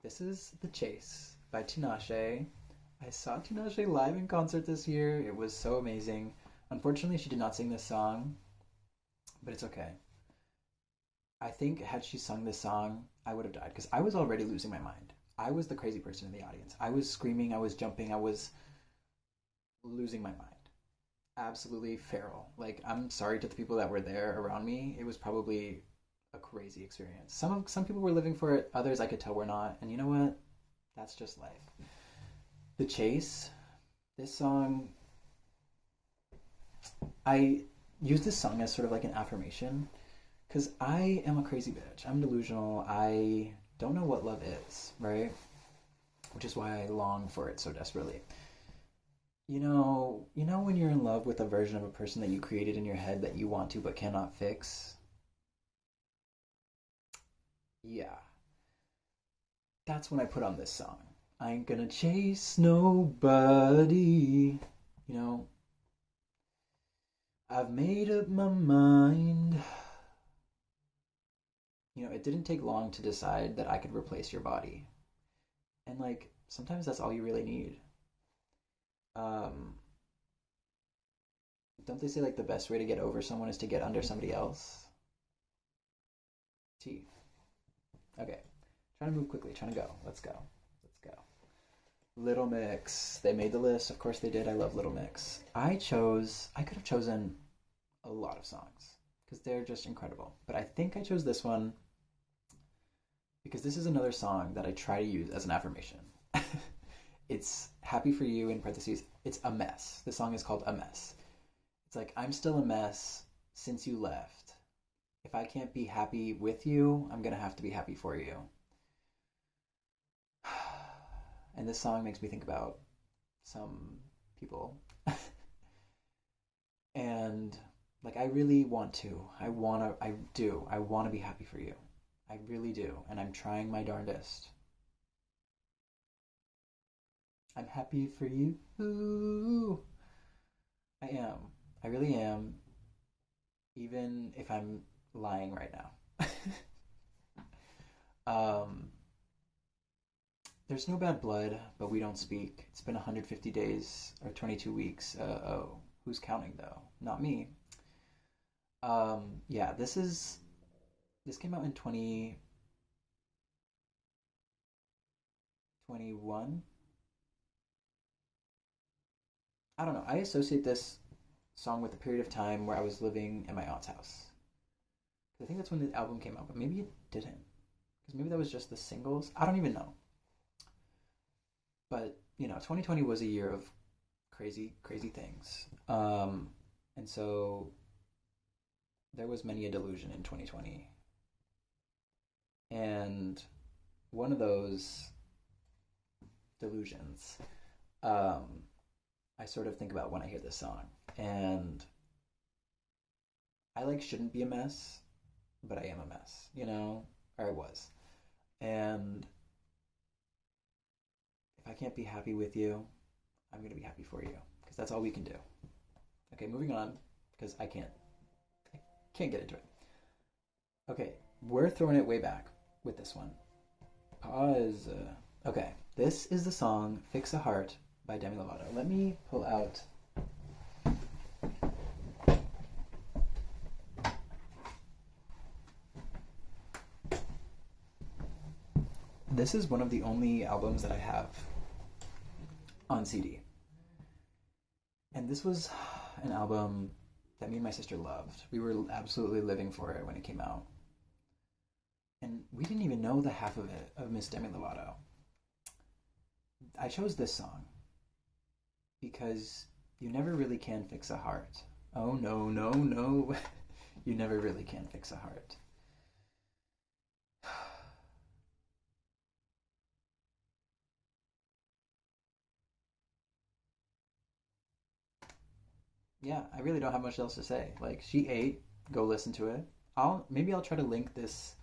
this is The Chase by Tinashe. I saw Tinashe live in concert this year. It was so amazing. Unfortunately, she did not sing this song, but it's okay. I think had she sung this song, I would have died because I was already losing my mind. I was the crazy person in the audience. I was screaming, I was jumping, I was losing my mind. Absolutely feral. Like, I'm sorry to the people that were there around me. It was probably a crazy experience. Some people were living for it, others I could tell were not. And you know what? That's just life. The Chase, this song, I use this song as sort of like an affirmation because I am a crazy bitch. I'm delusional. I don't know what love is, right? Which is why I long for it so desperately. You know when you're in love with a version of a person that you created in your head that you want to but cannot fix? Yeah. That's when I put on this song. I ain't gonna chase nobody. You know, I've made up my mind. It didn't take long to decide that I could replace your body. And like sometimes that's all you really need. Um don't they say like the best way to get over someone is to get under somebody else? T. Okay. Trying to move quickly, trying to go. Let's go. Let's go. Little Mix. They made the list. Of course they did. I love Little Mix. I could have chosen a lot of songs because they're just incredible. But I think I chose this one because this is another song that I try to use as an affirmation. It's Happy for You in parentheses. It's a mess. The song is called A Mess. It's like, I'm still a mess since you left. If I can't be happy with you, I'm going to have to be happy for you. And this song makes me think about some people. And like I really want to. I want to be happy for you. I really do, and I'm trying my darndest. I'm happy for you. I am. I really am, even if I'm lying right now. um there's no bad blood, but we don't speak. It's been 150 days or 22 weeks. Oh, who's counting though? Not me. Yeah, this came out in 2021. I don't know. I associate this song with a period of time where I was living in my aunt's house. I think that's when the album came out, but maybe it didn't. Because maybe that was just the singles. I don't even know. But, 2020 was a year of crazy, crazy things. And so there was many a delusion in 2020. And one of those delusions, I sort of think about when I hear this song. And I like shouldn't be a mess, but I am a mess, or I was. And if I can't be happy with you, I'm going to be happy for you because that's all we can do. Okay, moving on because I can't get into it. Okay, we're throwing it way back with this one. Pause. Okay, this is the song "Fix a Heart" by Demi Lovato. Let me pull out. This is one of the only albums that I have on CD. And this was an album that me and my sister loved. We were absolutely living for it when it came out. And we didn't even know the half of it, of Miss Demi Lovato. I chose this song because you never really can fix a heart. Oh, no, no, no. You never really can fix a heart. Yeah, I really don't have much else to say. Like, she ate, go listen to it. I'll try to link this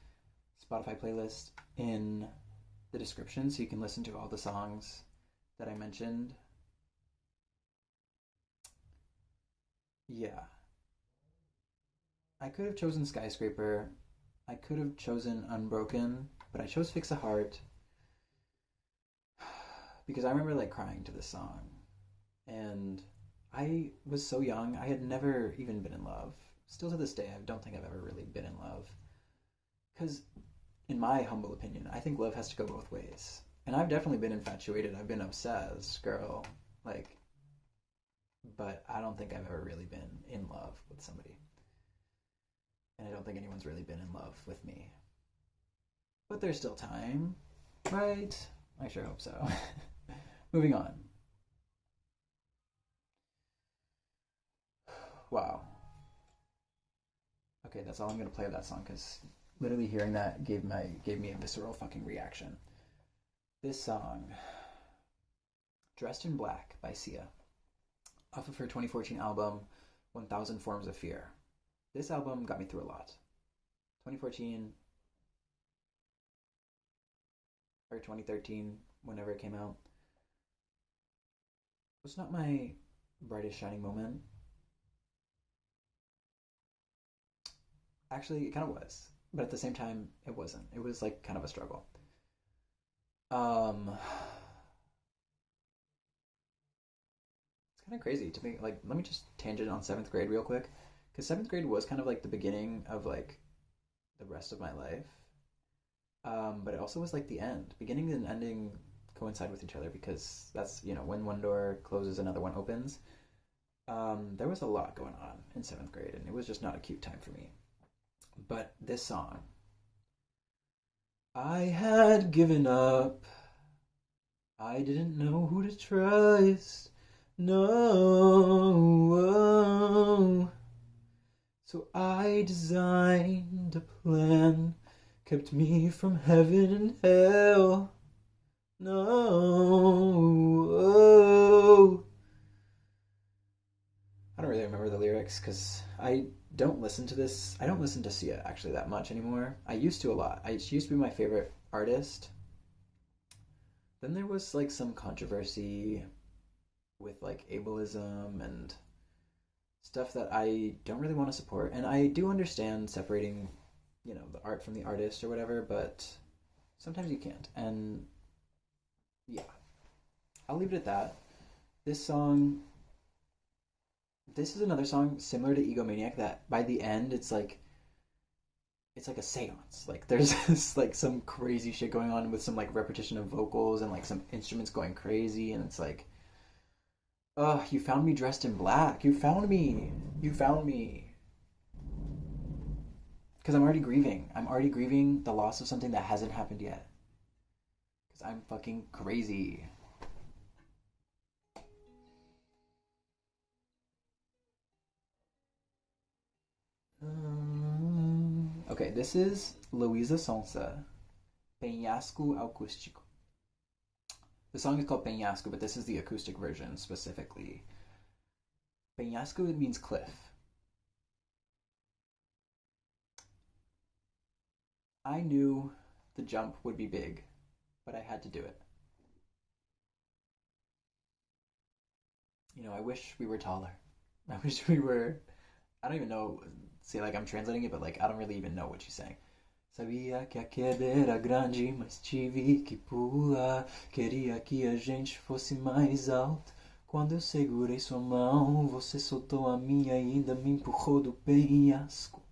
Spotify playlist in the description so you can listen to all the songs that I mentioned. Yeah, I could have chosen Skyscraper. I could have chosen Unbroken, but I chose Fix a Heart because I remember like crying to this song. And I was so young, I had never even been in love. Still to this day, I don't think I've ever really been in love. Because, in my humble opinion, I think love has to go both ways. And I've definitely been infatuated, I've been obsessed, girl. Like, but I don't think I've ever really been in love with somebody. And I don't think anyone's really been in love with me. But there's still time, right? I sure hope so. Moving on. Wow. Okay, that's all I'm gonna play of that song because literally hearing that gave me a visceral fucking reaction. This song, "Dressed in Black" by Sia, off of her 2014 album 1000 Forms of Fear. This album got me through a lot. 2014 or 2013, whenever it came out, was not my brightest shining moment. Actually, it kind of was, but at the same time, it wasn't. It was like kind of a struggle. It's kind of crazy to me. Like, let me just tangent on seventh grade real quick, because seventh grade was kind of like the beginning of like the rest of my life. But it also was like the end. Beginning and ending coincide with each other because that's when one door closes, another one opens. There was a lot going on in seventh grade, and it was just not a cute time for me. But this song, I had given up. I didn't know who to trust. No. So I designed a plan, kept me from heaven and hell. No. I don't really remember the lyrics because I don't listen to this. I don't listen to Sia actually that much anymore. I used to a lot. She used to be my favorite artist. Then there was like some controversy with like ableism and stuff that I don't really want to support. And I do understand separating, the art from the artist or whatever, but sometimes you can't. And yeah, I'll leave it at that. This song, this is another song similar to Egomaniac that by the end it's like a seance. Like there's like some crazy shit going on with some like repetition of vocals and like some instruments going crazy, and it's like, oh, you found me dressed in black. You found me. You found me. Because I'm already grieving. I'm already grieving the loss of something that hasn't happened yet. Because I'm fucking crazy. Okay, this is Luísa Sonza, Penhasco Acústico. The song is called Penhasco, but this is the acoustic version specifically. Penhasco means cliff. I knew the jump would be big, but I had to do it. I wish we were taller. I wish we were. I don't even know. See, like I'm translating it, but like I don't really even know what she's saying. Sabia que a queda era grande, mas tive que pular. Queria que a gente fosse mais alto. Quando eu segurei sua mão, você soltou a minha e ainda me empurrou do penhasco.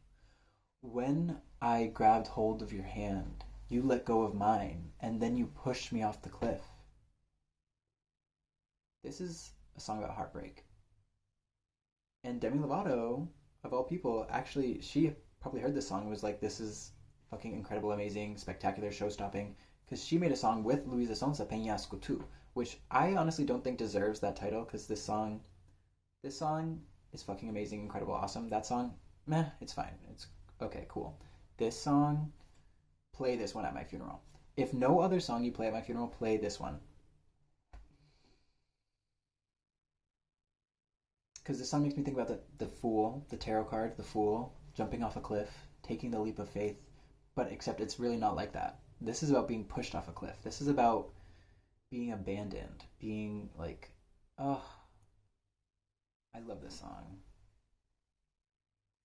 When I grabbed hold of your hand, you let go of mine, and then you pushed me off the cliff. This is a song about heartbreak. And Demi Lovato, of all people, actually, she probably heard this song and was like, this is fucking incredible, amazing, spectacular, show stopping. Because she made a song with Luisa Sonza, Peñasco too, which I honestly don't think deserves that title because this song is fucking amazing, incredible, awesome. That song, meh, it's fine. It's okay, cool. This song, play this one at my funeral. If no other song you play at my funeral, play this one. Because this song makes me think about the fool, the tarot card, the fool, jumping off a cliff, taking the leap of faith, but except it's really not like that. This is about being pushed off a cliff. This is about being abandoned, being like, oh, I love this song.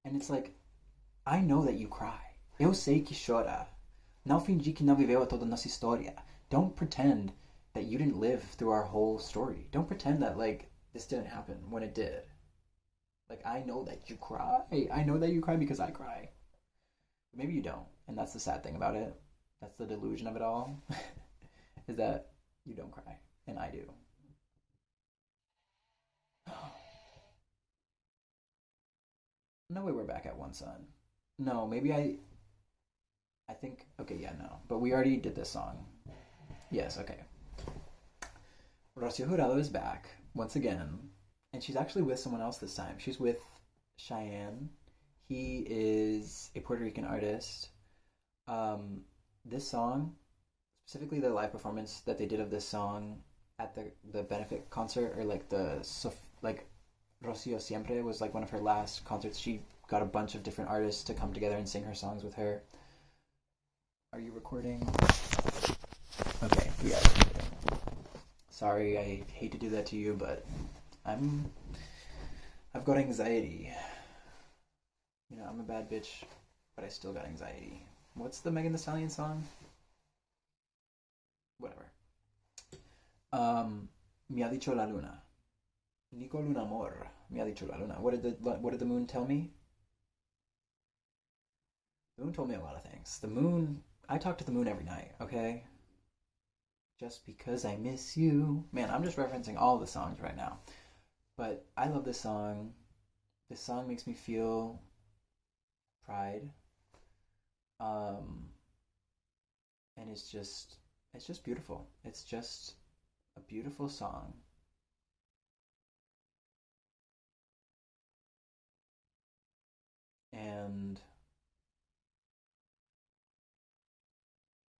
And it's like, I know that you cry. Eu sei que chora. Não fingi que não viveu a toda nossa história. Don't pretend that you didn't live through our whole story. Don't pretend that, like, this didn't happen when it did. Like, I know that you cry. I know that you cry because I cry. Maybe you don't. And that's the sad thing about it. That's the delusion of it all. Is that you don't cry. And I do. No way we're back at One Sun. No, maybe I think okay, yeah, no. But we already did this song. Yes, okay. Rocio Jurado is back once again, and she's actually with someone else this time. She's with Cheyenne. He is a Puerto Rican artist. This song, specifically the live performance that they did of this song at the benefit concert, or like like Rocio Siempre was like one of her last concerts. She got a bunch of different artists to come together and sing her songs with her. Are you recording? Okay, we are recording. Sorry, I hate to do that to you, but I've got anxiety. You know, I'm a bad bitch, but I still got anxiety. What's the Megan Thee Stallion song? Whatever. Mi ha dicho la luna. Nico Luna amor. Mi ha dicho la luna. What did the moon tell me? The moon told me a lot of things. The moon, I talk to the moon every night, okay? Just because I miss you. Man, I'm just referencing all the songs right now. But I love this song. This song makes me feel pride. And it's just beautiful. It's just a beautiful song. And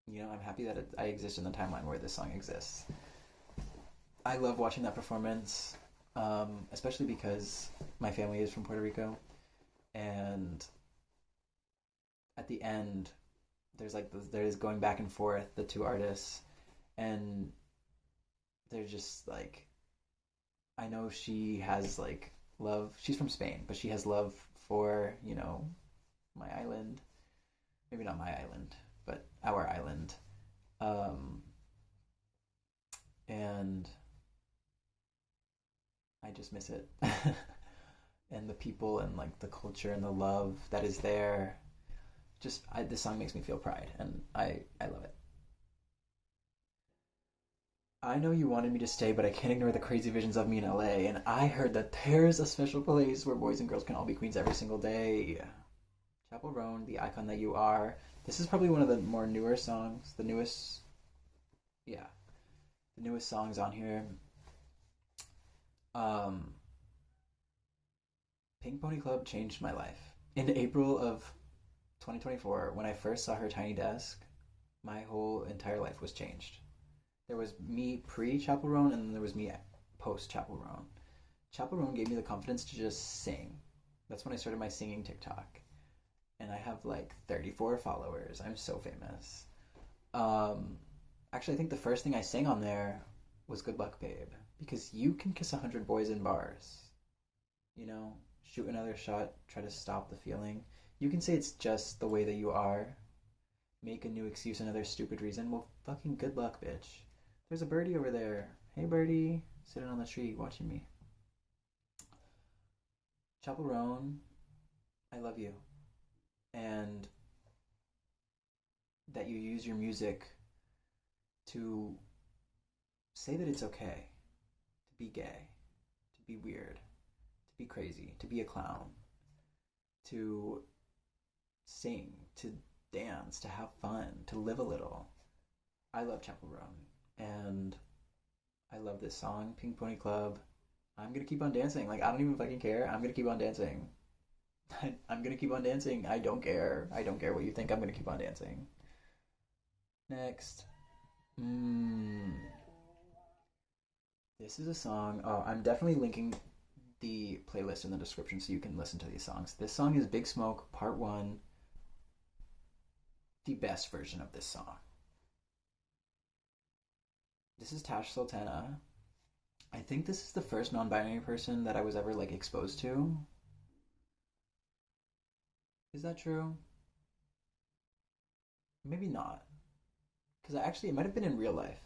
you know, I'm happy that I exist in the timeline where this song exists. I love watching that performance, especially because my family is from Puerto Rico, and at the end, there's going back and forth the two artists, and they're just like, I know she has like love. She's from Spain, but she has love for my island. Maybe not my island, but our island. And I just miss it. And the people and like the culture and the love that is there. This song makes me feel pride, and I love it. I know you wanted me to stay, but I can't ignore the crazy visions of me in LA. And I heard that there's a special place where boys and girls can all be queens every single day. Chappell Roan, the icon that you are. This is probably one of the more newer songs. The newest songs on here. Pink Pony Club changed my life. In April of 2024, when I first saw her Tiny Desk, my whole entire life was changed. There was me pre-Chappell Roan, and then there was me post-Chappell Roan. Chappell Roan gave me the confidence to just sing. That's when I started my singing TikTok. And I have like 34 followers. I'm so famous. Actually, I think the first thing I sang on there was Good Luck Babe. Because you can kiss 100 boys in bars. You know? shoot another shot, try to stop the feeling. You can say it's just the way that you are. Make a new excuse, another stupid reason. Well, fucking good luck, bitch. There's a birdie over there. Hey, birdie. Sitting on the tree watching me. Chapel Roan, I love you. And that you use your music to say that it's okay to be gay, to be weird, to be crazy, to be a clown, to sing, to dance, to have fun, to live a little. I love Chapel Roan, and I love this song, Pink Pony Club. I'm gonna keep on dancing. Like, I don't even fucking care. I'm gonna keep on dancing. I'm gonna keep on dancing. I don't care. I don't care what you think. I'm gonna keep on dancing. Next. This is a song. Oh, I'm definitely linking the playlist in the description so you can listen to these songs. This song is Big Smoke Part 1. The best version of this song. This is Tash Sultana. I think this is the first non-binary person that I was ever like exposed to. Is that true? Maybe not. Because it might have been in real life.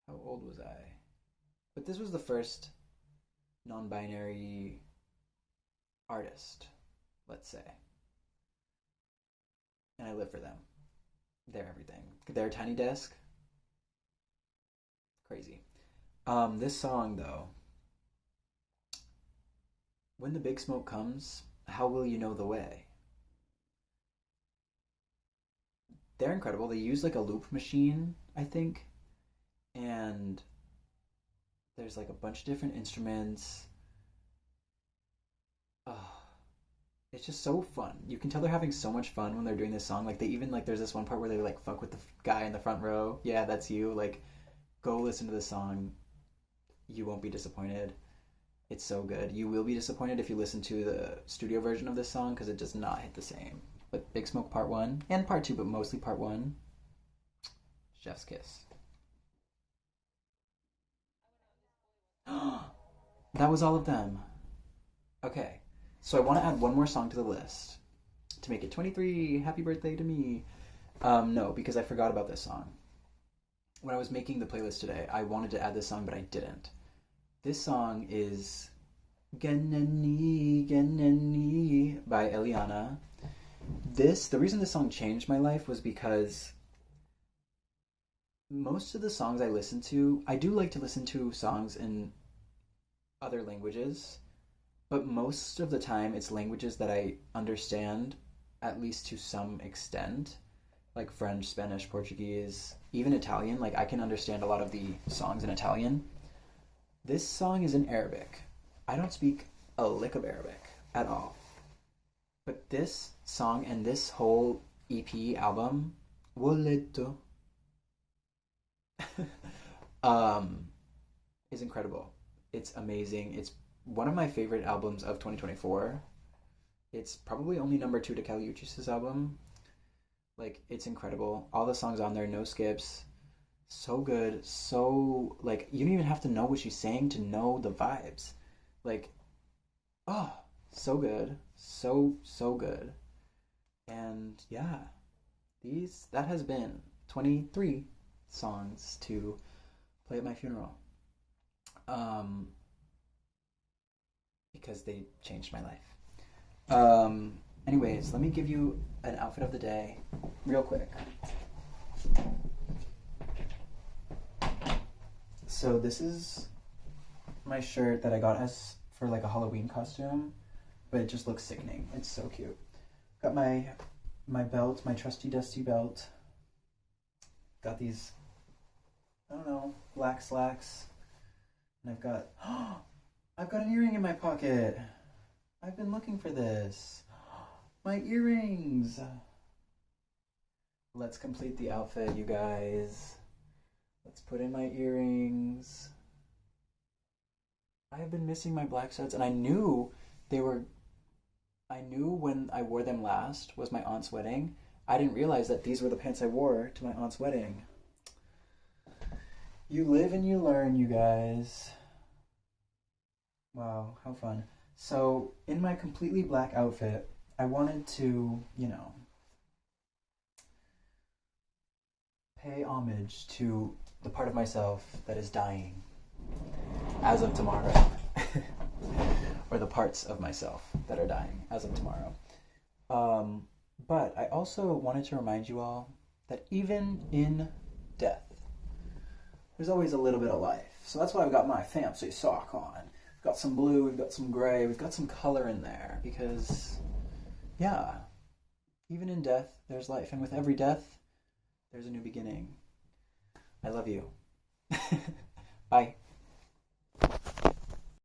How old was I? But this was the first non-binary artist, let's say. And I live for them. They're everything. They're Tiny Desk. Crazy. This song though. When the big smoke comes, how will you know the way? They're incredible. They use like a loop machine, I think. And there's like a bunch of different instruments. Oh, it's just so fun. You can tell they're having so much fun when they're doing this song. Like they even like there's this one part where they like fuck with the guy in the front row. Yeah, that's you. Like go listen to this song. You won't be disappointed. It's so good. You will be disappointed if you listen to the studio version of this song because it does not hit the same. But Big Smoke Part 1 and Part 2, but mostly Part 1. Chef's kiss. That was all of them. Okay. So I want to add one more song to the list to make it 23. Happy birthday to me. No, because I forgot about this song. When I was making the playlist today, I wanted to add this song, but I didn't. This song is Geneni Geneni by Eliana. The reason this song changed my life was because most of the songs I listen to, I do like to listen to songs in other languages, but most of the time it's languages that I understand at least to some extent, like French, Spanish, Portuguese, even Italian. Like I can understand a lot of the songs in Italian. This song is in Arabic. I don't speak a lick of Arabic at all. But this song and this whole EP album, Woleto, is incredible. It's amazing. It's one of my favorite albums of 2024. It's probably only number 2 to Kali Uchis's album. Like, it's incredible. All the songs on there, no skips. So good. So, like, you don't even have to know what she's saying to know the vibes. Like, oh, so good. So good. And yeah, that has been 23 songs to play at my funeral. Because they changed my life. Anyways, let me give you an outfit of the day real quick. So this is my shirt that I got as for like a Halloween costume, but it just looks sickening. It's so cute. Got my belt, my trusty dusty belt. Got these, I don't know, black slacks. And I've got an earring in my pocket. I've been looking for this. My earrings. Let's complete the outfit, you guys. Let's put in my earrings. I have been missing my black studs, and I knew when I wore them last was my aunt's wedding. I didn't realize that these were the pants I wore to my aunt's wedding. You live and you learn, you guys. Wow, how fun. So, in my completely black outfit, I wanted to, pay homage to the part of myself that is dying as of tomorrow. Or the parts of myself that are dying as of tomorrow. Um, but I also wanted to remind you all that even in death, there's always a little bit of life. So that's why I've got my fancy sock on. We've got some blue, we've got some gray, we've got some color in there because, yeah, even in death, there's life. And with every death, there's a new beginning. I love you. Bye.